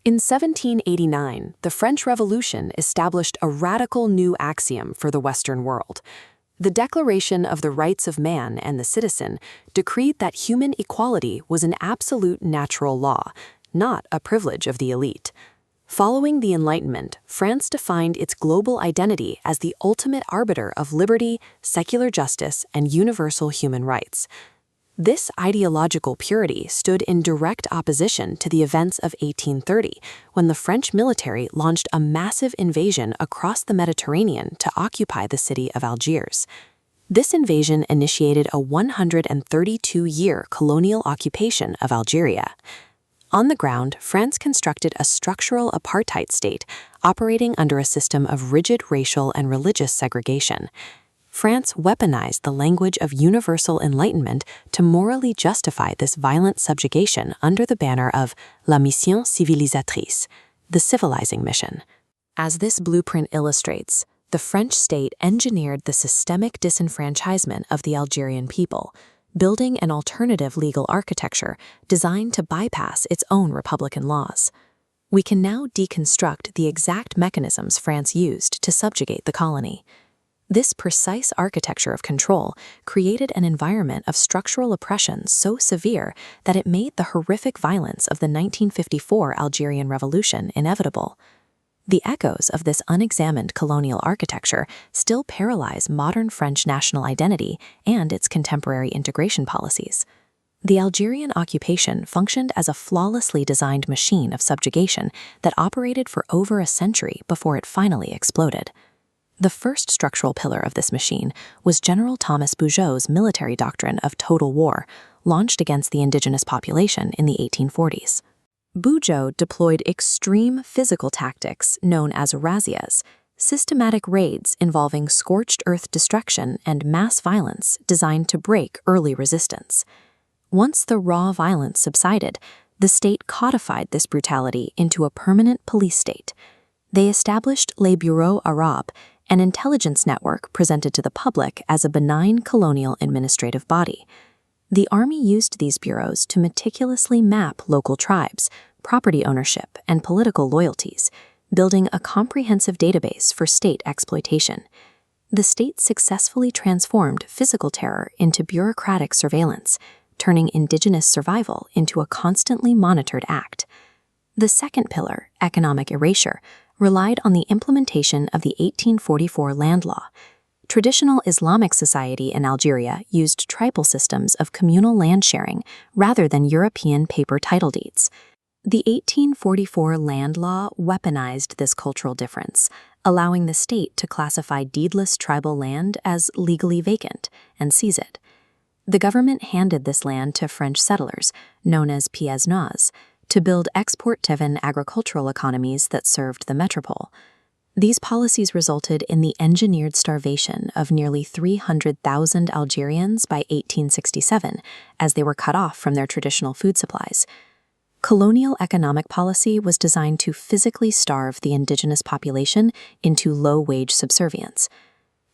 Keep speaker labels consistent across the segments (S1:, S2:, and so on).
S1: In 1789, the French Revolution established a radical new axiom for the Western world. The Declaration of the Rights of Man and the Citizen decreed that human equality was an absolute natural law, not a privilege of the elite. Following the Enlightenment, France defined its global identity as the ultimate arbiter of liberty, secular justice, and universal human rights. This ideological purity stood in direct opposition to the events of 1830, when the French military launched a massive invasion across the Mediterranean to occupy the city of Algiers. This invasion initiated a 132-year colonial occupation of Algeria. On the ground, France constructed a structural apartheid state operating under a system of rigid racial and religious segregation. France weaponized the language of universal enlightenment to morally justify this violent subjugation under the banner of La Mission Civilisatrice, the civilizing mission. As this blueprint illustrates, the French state engineered the systemic disenfranchisement of the Algerian people, building an alternative legal architecture designed to bypass its own republican laws. We can now deconstruct the exact mechanisms France used to subjugate the colony. This precise architecture of control created an environment of structural oppression so severe that it made the horrific violence of the 1954 Algerian Revolution inevitable. The echoes of this unexamined colonial architecture still paralyze modern French national identity and its contemporary integration policies. The Algerian occupation functioned as a flawlessly designed machine of subjugation that operated for over a century before it finally exploded. The first structural pillar of this machine was General Thomas Bugeaud's military doctrine of total war, launched against the indigenous population in the 1840s. Bugeaud deployed extreme physical tactics known as razzias, systematic raids involving scorched earth destruction and mass violence designed to break early resistance. Once the raw violence subsided, the state codified this brutality into a permanent police state. They established Les Bureaux Arabes, an intelligence network presented to the public as a benign colonial administrative body. The army used these bureaus to meticulously map local tribes, property ownership, and political loyalties, building a comprehensive database for state exploitation. The state successfully transformed physical terror into bureaucratic surveillance, turning indigenous survival into a constantly monitored act. The second pillar, economic erasure, relied on the implementation of the 1844 land law. Traditional Islamic society in Algeria used tribal systems of communal land sharing rather than European paper title deeds. The 1844 land law weaponized this cultural difference, allowing the state to classify deedless tribal land as legally vacant and seize it. The government handed this land to French settlers, known as pieds noirs, to build export-driven agricultural economies that served the metropole. These policies resulted in the engineered starvation of nearly 300,000 Algerians by 1867, as they were cut off from their traditional food supplies. Colonial economic policy was designed to physically starve the indigenous population into low-wage subservience.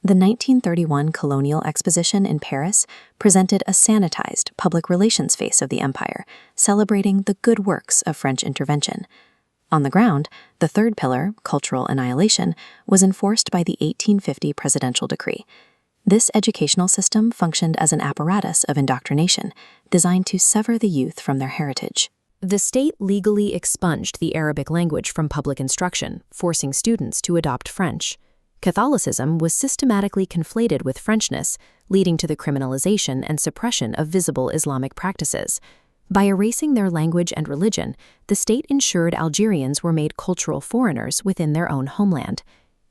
S1: The 1931 Colonial Exposition in Paris presented a sanitized public relations face of the empire, celebrating the good works of French intervention. On the ground, the third pillar, cultural annihilation, was enforced by the 1850 presidential decree. This educational system functioned as an apparatus of indoctrination, designed to sever the youth from their heritage. The state legally expunged the Arabic language from public instruction, forcing students to adopt French. Catholicism was systematically conflated with Frenchness, leading to the criminalization and suppression of visible Islamic practices. By erasing their language and religion, the state ensured Algerians were made cultural foreigners within their own homeland.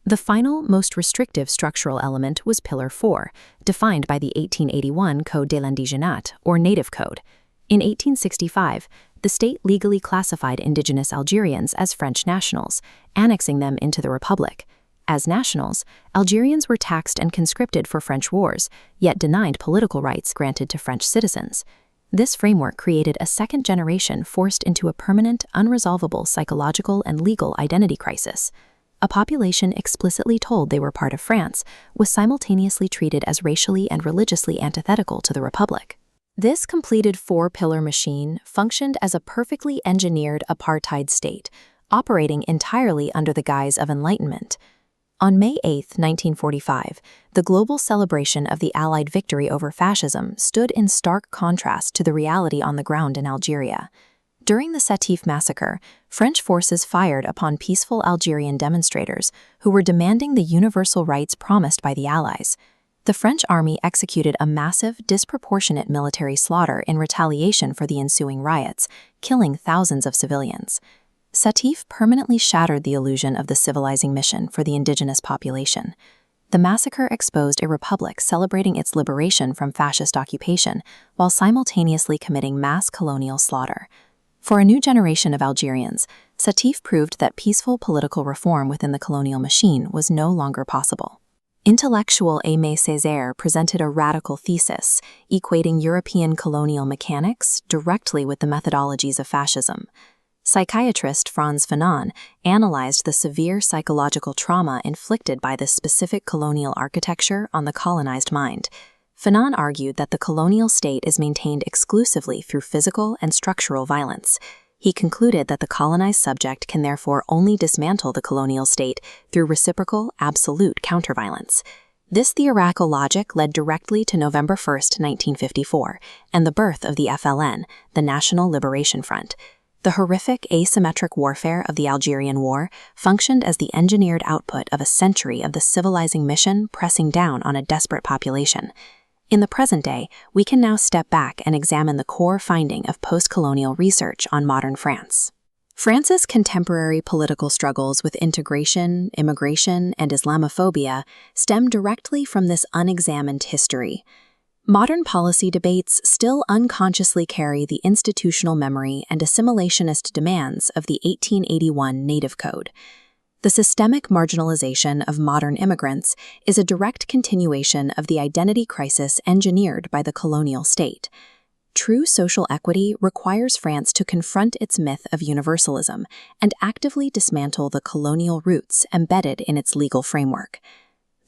S1: The final, most restrictive structural element was Pillar 4, defined by the 1881 Code de l'Indigénat, or Native Code. In 1865, the state legally classified indigenous Algerians as French nationals, annexing them into the Republic. As nationals, Algerians were taxed and conscripted for French wars, yet denied political rights granted to French citizens. This framework created a second generation forced into a permanent, unresolvable psychological and legal identity crisis. A population explicitly told they were part of France was simultaneously treated as racially and religiously antithetical to the Republic. This completed four-pillar machine functioned as a perfectly engineered apartheid state, operating entirely under the guise of enlightenment. On May 8, 1945, the global celebration of the Allied victory over fascism stood in stark contrast to the reality on the ground in Algeria. During the Sétif massacre, French forces fired upon peaceful Algerian demonstrators who were demanding the universal rights promised by the Allies. The French army executed a massive, disproportionate military slaughter in retaliation for the ensuing riots, killing thousands of civilians. Sétif permanently shattered the illusion of the civilizing mission for the indigenous population. The massacre exposed a republic celebrating its liberation from fascist occupation while simultaneously committing mass colonial slaughter. For a new generation of Algerians, Sétif proved that peaceful political reform within the colonial machine was no longer possible. Intellectual Aimé Césaire presented a radical thesis, equating European colonial mechanics directly with the methodologies of fascism. Psychiatrist Frantz Fanon analyzed the severe psychological trauma inflicted by this specific colonial architecture on the colonized mind. Fanon argued that the colonial state is maintained exclusively through physical and structural violence. He concluded that the colonized subject can therefore only dismantle the colonial state through reciprocal, absolute counterviolence. This theoretical logic led directly to November 1, 1954, and the birth of the FLN, the National Liberation Front. The horrific asymmetric warfare of the Algerian War functioned as the engineered output of a century of the civilizing mission pressing down on a desperate population. In the present day, we can now step back and examine the core finding of post-colonial research on modern France. France's contemporary political struggles with integration, immigration, and Islamophobia stem directly from this unexamined history. Modern policy debates still unconsciously carry the institutional memory and assimilationist demands of the 1881 Native Code. The systemic marginalization of modern immigrants is a direct continuation of the identity crisis engineered by the colonial state. True social equity requires France to confront its myth of universalism and actively dismantle the colonial roots embedded in its legal framework.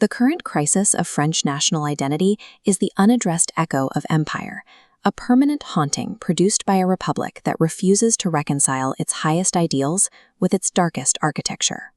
S1: The current crisis of French national identity is the unaddressed echo of empire, a permanent haunting produced by a republic that refuses to reconcile its highest ideals with its darkest architecture.